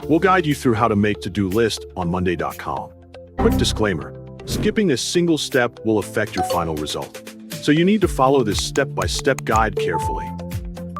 We'll guide you through how to make to-do list on monday.com. Quick disclaimer, skipping a single step will affect your final result. So you need to follow this step-by-step guide carefully.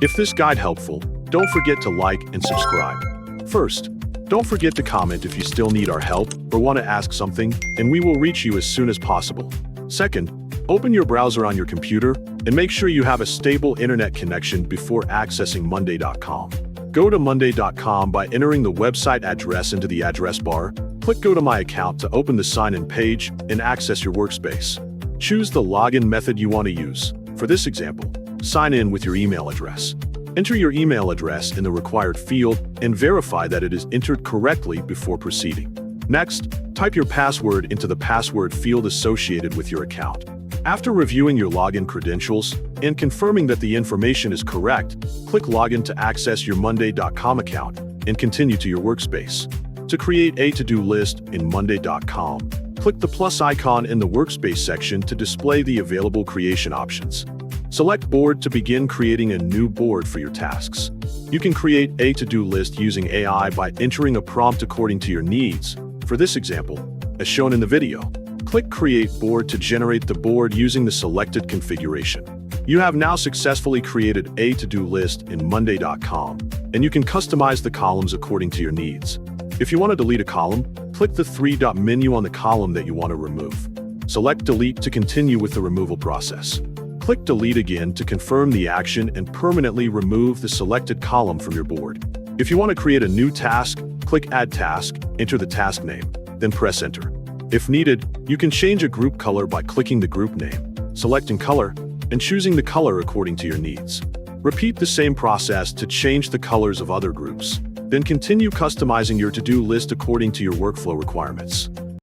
If this guide helpful, don't forget to like and subscribe. First, don't forget to comment if you still need our help or want to ask something, and we will reach you as soon as possible. Second, open your browser on your computer and make sure you have a stable internet connection before accessing monday.com. Go to monday.com by entering the website address into the address bar. Click Go to My Account to open the sign-in page and access your workspace. Choose the login method you want to use. For this example, sign in with your email address. Enter your email address in the required field and verify that it is entered correctly before proceeding. Next, type your password into the password field associated with your account. After reviewing your login credentials and confirming that the information is correct, click Login to access your monday.com account and continue to your workspace. To create a to-do list in monday.com, click the plus icon in the workspace section to display the available creation options. Select Board to begin creating a new board for your tasks. You can create a to-do list using AI by entering a prompt according to your needs. For this example, as shown in the video, click Create Board to generate the board using the selected configuration. You have now successfully created a to-do list in monday.com, and you can customize the columns according to your needs. If you want to delete a column, click the three-dot menu on the column that you want to remove. Select Delete to continue with the removal process. Click Delete again to confirm the action and permanently remove the selected column from your board. If you want to create a new task, click Add Task, enter the task name, then press Enter. If needed, you can change a group color by clicking the group name, selecting Color, and choosing the color according to your needs. Repeat the same process to change the colors of other groups. Then continue customizing your to-do list according to your workflow requirements.